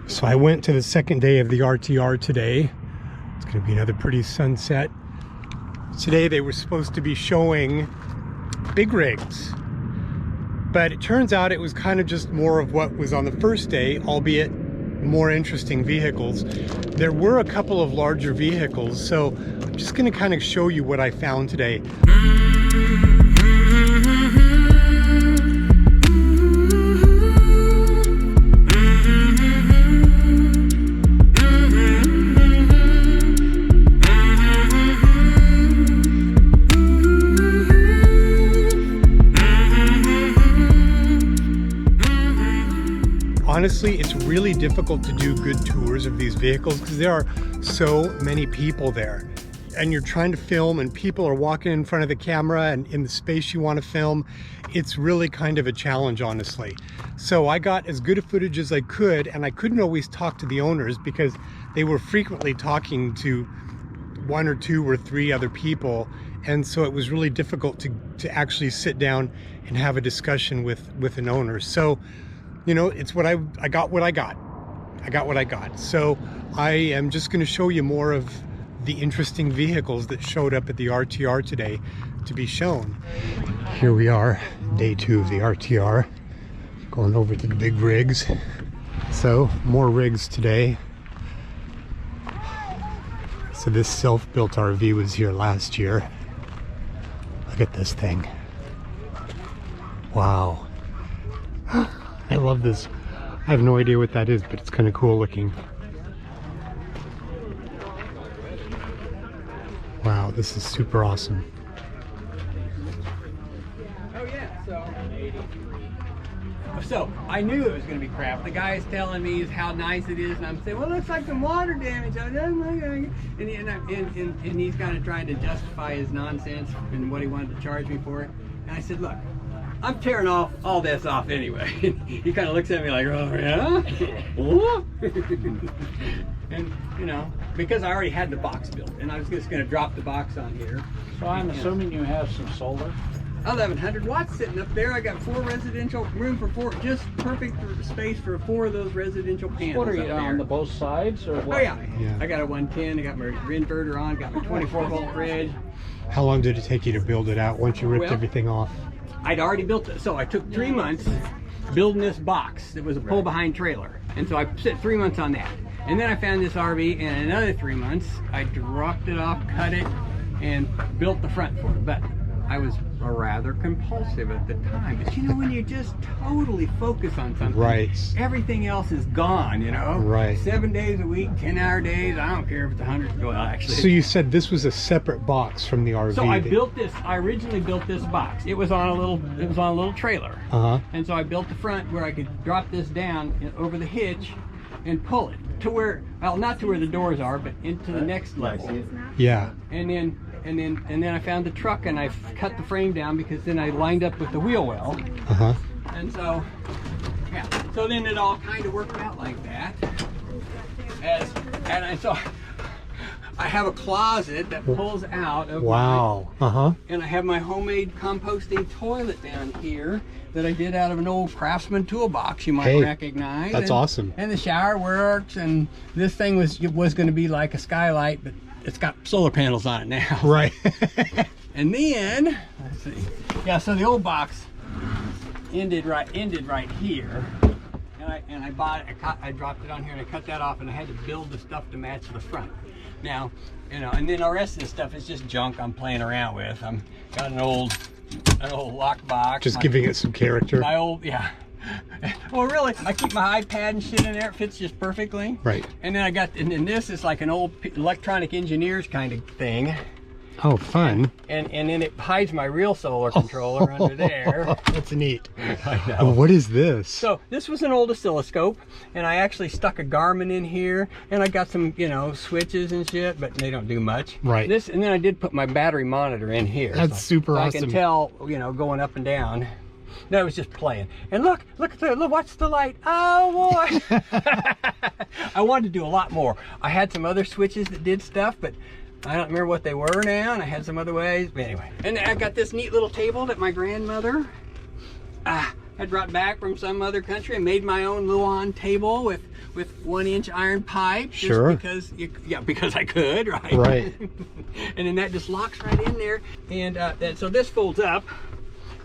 So I went to the second day of the RTR today. It's going to be another pretty sunset. Today they were supposed to be showing big rigs, but it turns out it was kind of just more of what was on the first day, albeit more interesting vehicles. There were a couple of larger vehicles, so I'm just going to kind of show you what I found today. Honestly, it's really difficult to do good tours of these vehicles because there are so many people there, and you're trying to film and people are walking in front of the camera and in the space you want to film. It's really kind of a challenge, honestly. So I got as good a footage as I could, and I couldn't always talk to the owners because they were frequently talking to one or two or three other people, and so it was really difficult to actually sit down and have a discussion with an owner. So you know, it's what I got what I got. I got what I got. So I am just going to show you more of the interesting vehicles that showed up at the RTR today to be shown. Here we are, day 2 of the RTR, going over to the big rigs. So more rigs today. So this self-built RV was here last year. Look at this thing. Wow. I love this. I have no idea what that is, but it's kind of cool looking. Wow, this is super awesome. Oh yeah, so I knew it was going to be crap. The guy's telling me how nice it is, and I'm saying, well, it looks like some water damage. And he's kind of trying to justify his nonsense and what he wanted to charge me for it. And I said, look, I'm tearing all this off anyway. He kind of looks at me like, oh yeah? And you know, because I already had the box built and I was just going to drop the box on here. So I'm assuming you have some solar? 1100 watts sitting up there. I got 4 residential, room for 4, just perfect space for 4 of those residential panels. What are you on the both sides or what? Oh yeah. I got a 110, I got my inverter on, got my 24 volt fridge. How long did it take you to build it out once you ripped everything off? I'd already built it, so I took 3 months building this box that was a pull behind trailer, and so I spent 3 months on that. And then I found this RV, and another 3 months I dropped it off, cut it, and built the front for it. But I was rather compulsive at the time. But you know, when you just totally focus on something, right, everything else is gone, you know? Right. 7 days a week, 10-hour days, I don't care if it's 100, well, actually. So you said this was a separate box from the RV. So I built this, I originally built this box. It was on a little trailer. Uh-huh. And so I built the front where I could drop this down over the hitch and pull it to where, well, not to where the doors are, but into the next level. Yeah. And then I found the truck and I cut the frame down because then I lined up with the wheel well. Uh-huh. And so, yeah. So then it all kind of worked out like that. So I have a closet that pulls out of wow. Uh-huh. And I have my homemade composting toilet down here that I did out of an old Craftsman toolbox you might recognize. That's awesome. And the shower works, and this thing was going to be like a skylight, but it's got solar panels on it now. Right. And then, let's see. Yeah, so the old box ended right here. And I bought it, I dropped it on here and I cut that off, and I had to build the stuff to match the front. Now, you know, and then the rest of the stuff is just junk I'm playing around with. I'm got an old lock box. Just giving it some character. My old, yeah. Well, really, I keep my iPad and shit in there. It fits just perfectly. Right. And then and then this is like an old electronic engineers kind of thing. Oh, fun. And then it hides my real solar controller under there. That's neat. I know. What is this? So this was an old oscilloscope, and I actually stuck a Garmin in here, and I got some, you know, switches and shit, but they don't do much. Right. And then I did put my battery monitor in here. That's super awesome. I can tell, you know, going up and down. No, it was just playing. And look, watch the light. Oh boy. I wanted to do a lot more. I had some other switches that did stuff, but I don't remember what they were now, and I had some other ways, but anyway. And I got this neat little table that my grandmother had brought back from some other country and made my own Luan table with with 1-inch iron pipe. Sure. Just because I could, right? Right. And then that just locks right in there. And so this folds up.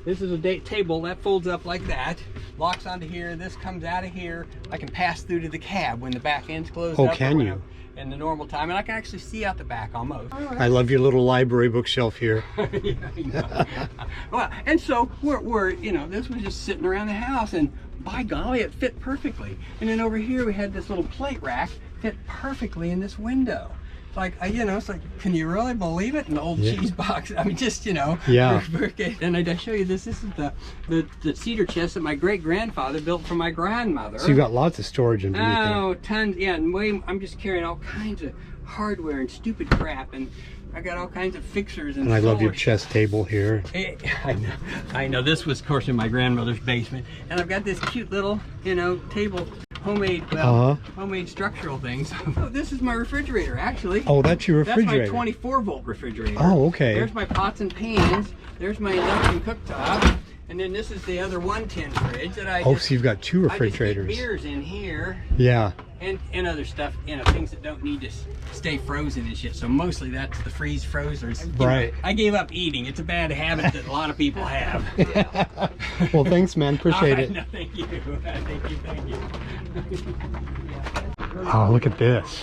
This is a table that folds up like that, locks onto here. This comes out of here. I can pass through to the cab when the back end's closed up. Oh, can you? In the normal time, and I can actually see out the back almost. I love your little library bookshelf here. Yeah, I know. Well, and so we're you know, this was just sitting around the house, and by golly, it fit perfectly. And then over here we had this little plate rack fit perfectly in this window. Like, you know, it's like, can you really believe it? An old cheese box. I mean, just, you know. Yeah. And I show you this. This is the cedar chest that my great-grandfather built for my grandmother. So you've got lots of storage underneath there. Oh, tons. Yeah, and I'm just carrying all kinds of hardware and stupid crap. And I got all kinds of fixers and I love your chess table here. I know. This was, of course, in my grandmother's basement. And I've got this cute little, you know, table. Homemade structural things. Oh, this is my refrigerator, actually. Oh, that's your refrigerator. That's my 24-volt refrigerator. Oh, okay. There's my pots and pans. There's my induction cooktop. And then this is the other 110 fridge that I so you've got 2 refrigerators. I just keep beers in here. Yeah. And other stuff, you know, things that don't need to stay frozen and shit. So mostly that's the freeze frozers. Right. I gave up eating. It's a bad habit that a lot of people have. Well, thanks, man. Appreciate it. No, thank you. Thank you. Oh, look at this.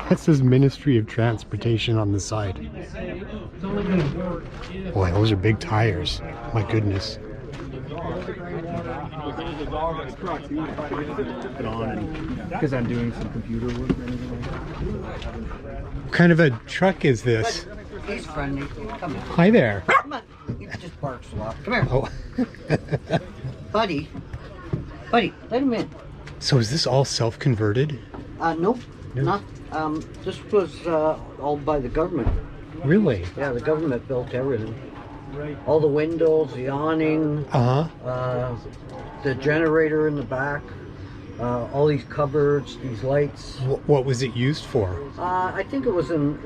That says Ministry of Transportation on the side. Boy, those are big tires. My goodness. Because I'm doing some computer work or anything like that. What kind of a truck is this? He's friendly. Come on. Hi there. Come on. He just barks a lot. Come here. Oh. Buddy, let him in. So is this all self-converted? Nope. No. Not. This was all by the government. Really? Yeah, the government built everything. All the windows, the awning, the generator in the back, all these cupboards, these lights. What was it used for? I think it was an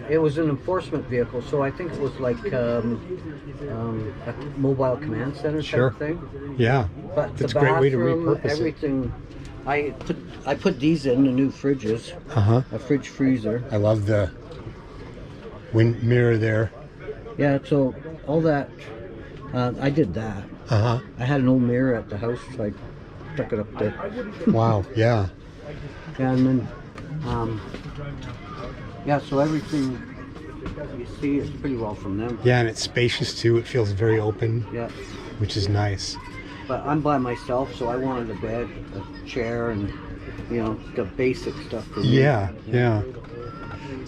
enforcement vehicle, so I think it was like a mobile command center type of thing. Yeah, But that's the a great way to bathroom, repurpose everything. I put these in the new fridges. A fridge freezer. I love the wind mirror there. Yeah, so all that, I did that. I had an old mirror at the house, so I stuck it up there. Wow, yeah. And then, yeah, so everything you see is pretty well from them. Yeah, and it's spacious too. It feels very open. Yeah. Which is nice. But I'm by myself, so I wanted a bed, a chair, and, you know, the basic stuff for me. Yeah.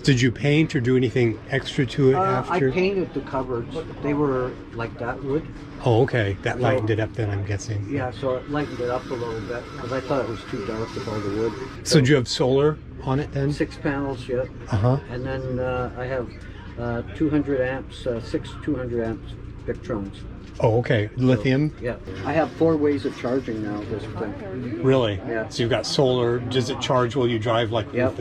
Did you paint or do anything extra to it after? I painted the cupboards. They were like that wood. Oh, okay. That lightened it up then, I'm guessing. Yeah, so it lightened it up a little bit because I thought it was too dark with all the wood. So do you have solar on it then? 6 panels, yeah. And then I have 200 amps, 6 200 amps Victrons. Oh, okay. Lithium? So, yeah. I have 4 ways of charging now, this thing. Really? Yeah. So you've got solar. Does it charge while you drive like Yep.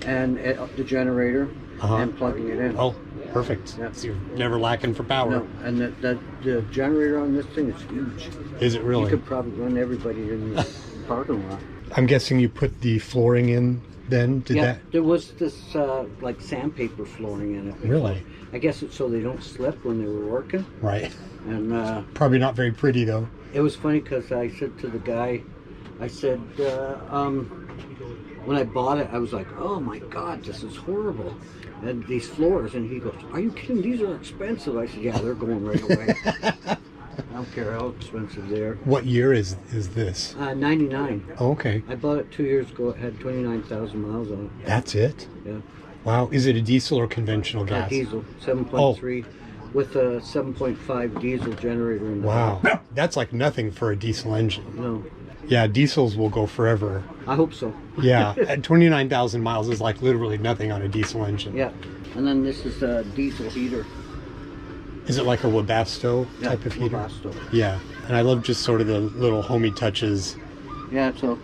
And the generator and plugging it in. Oh, perfect. Yep. So you're never lacking for power. No, and the generator on this thing is huge. Is it really? You could probably run everybody in the parking lot. I'm guessing you put the flooring in then? There was this like sandpaper flooring in it. Really? I guess it's so they don't slip when they were working. Right. And probably not very pretty though. It was funny because I said to the guy, I said, when I bought it, I was like, oh my God, this is horrible. And these floors, and he goes, are you kidding? These are expensive. I said, yeah, they're going right away. I don't care how expensive they are. What year is this? 99. Oh, okay. I bought it 2 years ago. It had 29,000 miles on it. That's it? Yeah. Wow. Is it a diesel or conventional gas? Diesel, 7.3 with a 7.5 diesel generator in the back. That's like nothing for a diesel engine. No. Yeah, diesels will go forever. I hope so. Yeah, at 29,000 miles is like literally nothing on a diesel engine. Yeah, and then this is a diesel heater. Is it like a Webasto type of heater? Webasto. Yeah, and I love just sort of the little homey touches. Yeah, so,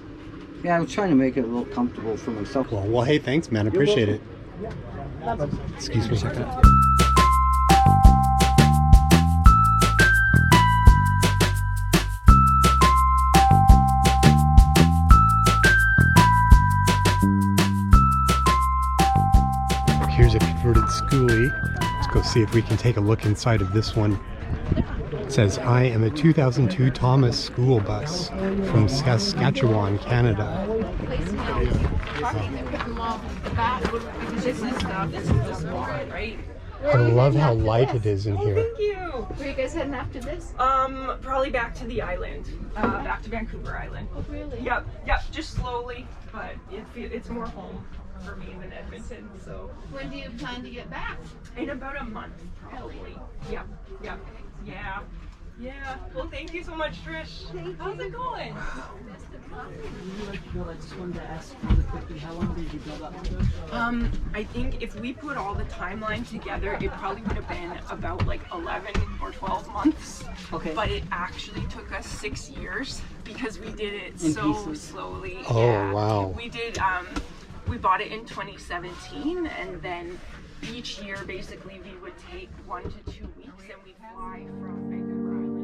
yeah, I was trying to make it a little comfortable for myself. Cool. Well, hey, thanks, man. Appreciate it. Excuse me a second. converted schoolie. Let's go see if we can take a look inside of this one. It says, I am a 2002 Thomas school bus from Saskatchewan, Canada. I love how light it is in here. Thank you. Where are you guys heading after this? Probably back to the island, back to Vancouver Island. Oh, really? Yep, just slowly, but it's more home for me than Edmonton, so. When do you plan to get back? In about a month, probably. Yep, yeah. Well, thank you so much, Trish. How's it going? How long did you build up to this? I think if we put all the timeline together, it probably would have been about like 11 or 12 months. Okay. But it actually took us 6 years because we did it In so pieces. slowly. Oh, yeah. wow. We did, we bought it in 2017, and then each year basically we would take 1 to 2 weeks and we'd fly from Vancouver Island.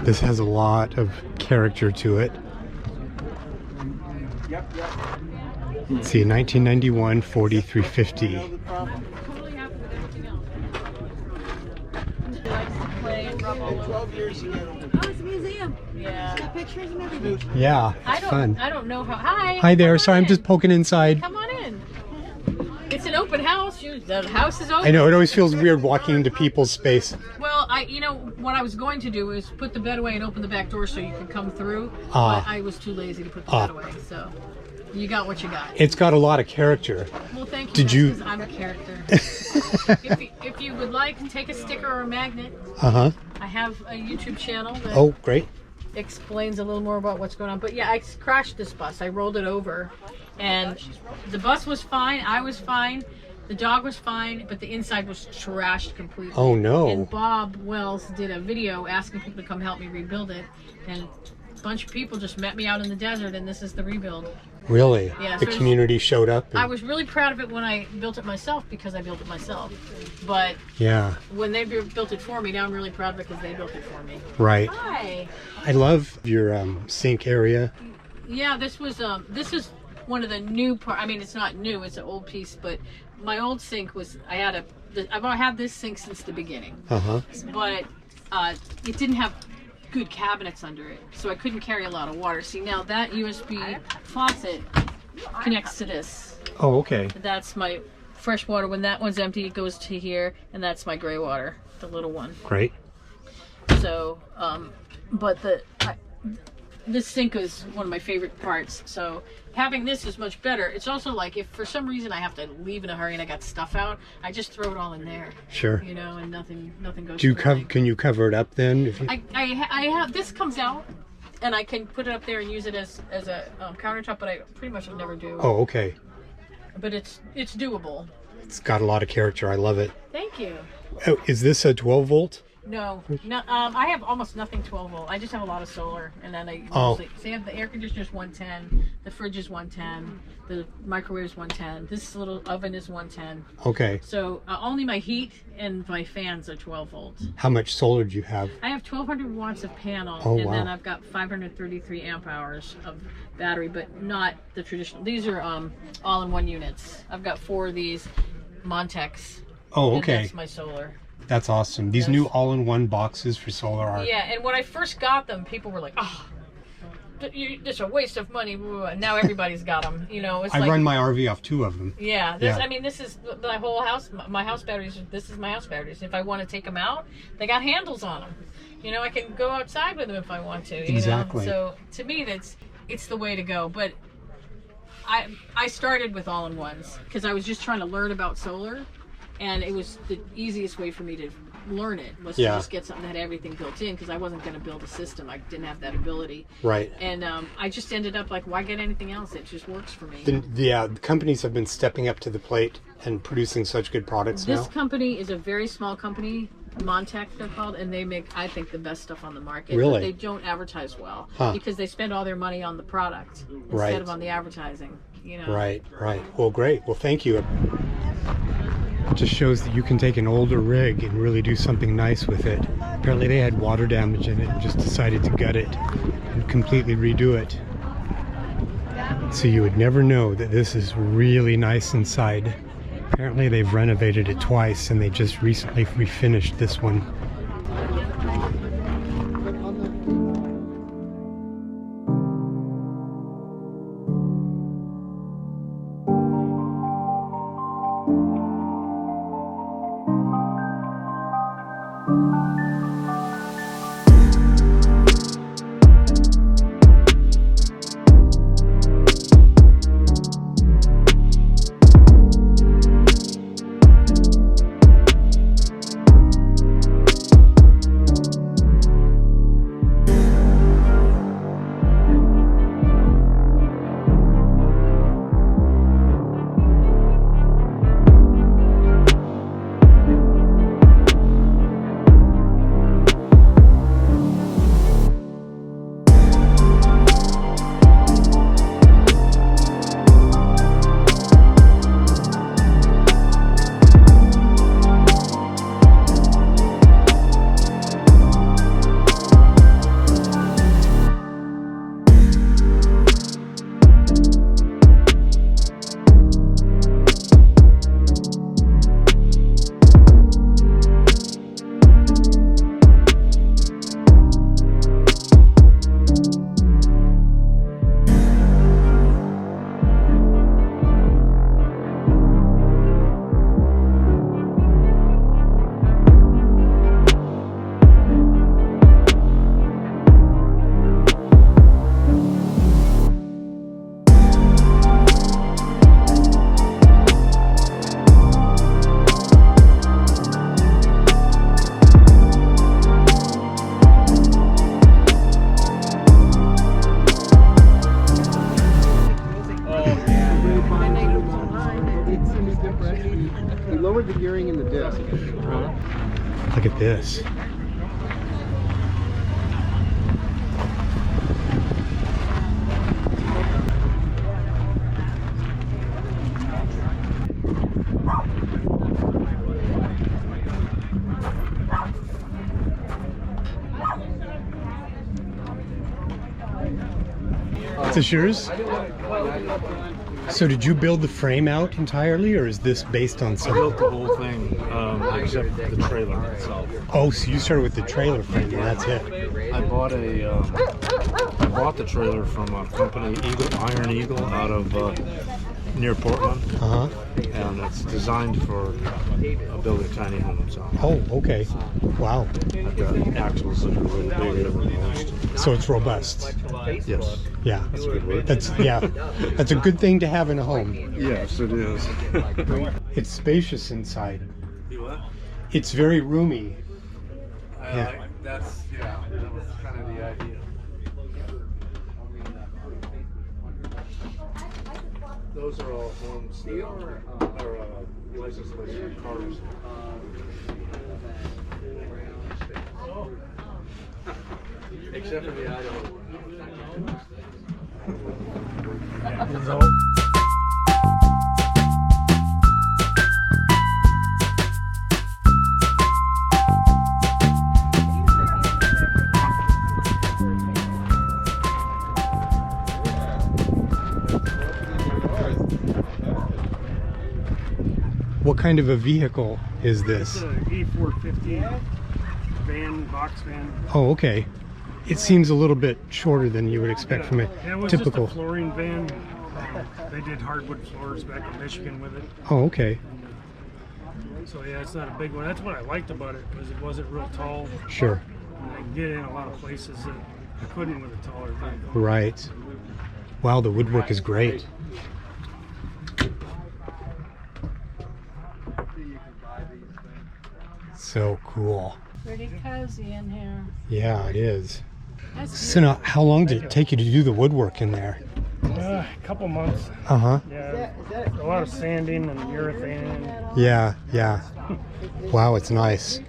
This has a lot of character to it. Let's see, 1991 4350. Totally happy with everything else. He likes to play and rub all over. 12 years ago. Oh, it's a museum. Yeah. It's got pictures and everything. Yeah, it's fun. I don't know how. Hi. Hi there. Come Sorry, on I'm just in. poking inside. Come on in. It's an open house. The house is open. I know, it always feels weird walking into people's space. Well, you know, what I was going to do is put the bed away and open the back door so you could come through. But I was too lazy to put the bed away, so you got what you got. It's got a lot of character. Well, thank you. Did you? Because I'm a character. if you would like, take a sticker or a magnet. Uh-huh. I have a YouTube channel that Oh, great. explains a little more about what's going on. But yeah, I crashed this bus. I rolled it over, and the bus was fine. I was fine. The dog was fine, but the inside was trashed completely. Oh, no. And Bob Wells did a video asking people to come help me rebuild it, and a bunch of people just met me out in the desert, and this is the rebuild. Really? Yeah, The so community showed up? I was really proud of it when I built it myself because I built it myself. But yeah. when they built it for me, now I'm really proud of it because they built it for me. Right. Hi. I love your sink area. Yeah, this is one of the new part. I mean, it's not new; it's an old piece. But my old sink was I've had this sink since the beginning. Uh-huh. But it didn't have good cabinets under it, so I couldn't carry a lot of water. See, now that USB faucet connects to this. Oh, okay. That's my fresh water. When that one's empty, it goes to here, and that's my gray water, the little one. Great. So, but this sink is one of my favorite parts. So having this is much better. It's also like if for some reason I have to leave in a hurry and I got stuff out, I just throw it all in there. Sure. You know, and nothing goes. Do you through. can you cover it up then? If you... I have this comes out, and I can put it up there and use it as a countertop, but I pretty much never do. Oh, okay. But it's doable. It's got a lot of character. I love it. Thank you. Oh, is this a 12 volt? No, I have almost nothing 12 volt. I just have a lot of solar, and then I mostly, so I have the air conditioner's 110, the fridge is 110, the microwave is 110, this little oven is 110. Okay. So only my heat and my fans are 12 volts. How much solar do you have? I have 1,200 watts of panel, and then I've got 533 amp hours of battery, but not the traditional. These are all-in-one units. I've got 4 of these Montex. Oh, okay. That's my solar. That's awesome. These new all-in-one boxes for solar are... Yeah, and when I first got them, people were like, oh, it's a waste of money. And now everybody's got them. You know, it's I run my RV off 2 of them. Yeah, I mean, this is my whole house. My house batteries, this is my house batteries. If I want to take them out, they got handles on them. You know, I can go outside with them if I want to. Exactly. You know? So to me, it's the way to go. But I started with all-in-ones because I was just trying to learn about solar. And it was the easiest way for me to learn it was to just get something that had everything built in, because I wasn't going to build a system. I didn't have that ability. Right. And I just ended up like, why get anything else? It just works for me. The companies have been stepping up to the plate and producing such good products now. This company is a very small company, Montech they're called, and they make, I think, the best stuff on the market. Really? But they don't advertise well because they spend all their money on the product instead of on the advertising. You know? Right. Well, great. Well, thank you. It just shows that you can take an older rig and really do something nice with it. Apparently they had water damage in it and just decided to gut it and completely redo it. So you would never know that this is really nice inside. Apparently they've renovated it twice, and they just recently refinished this one. lowered the gearing in the disc. Look at this. Is this yours? So did you build the frame out entirely, or is this based on I some? built the whole thing, except the trailer itself. Oh, so you started with the trailer frame, and that's it. I bought the trailer from a company, Iron Eagle, out of near Portland, and it's designed for building tiny homes. Oh, okay. Wow. I've got axles that are a little bigger than most. So it's robust. Yes. Yeah. That's a good word. That's a good thing to have in a home. Yes, it is. It's spacious inside. You what? It's very roomy. That was kind of the idea. Those are all homes that are license plates for cars. Except for the Idaho. What kind of a vehicle is this? It's an E450 van, box van. Oh, okay. It seems a little bit shorter than you would expect from a It was typical. just a flooring van. They did hardwood floors back in Michigan with it. Oh, okay. So yeah, it's not a big one. That's what I liked about it, was it wasn't real tall. Sure. And I could get in a lot of places that I couldn't with a taller vehicle. Right. Wow, the woodwork is great. So cool. Pretty cozy in here. Yeah, it is. That's So now, how long did it take you to do the woodwork in there? A couple months. Uh-huh. Yeah, a lot of sanding and urethane. Yeah, yeah. Wow, it's nice.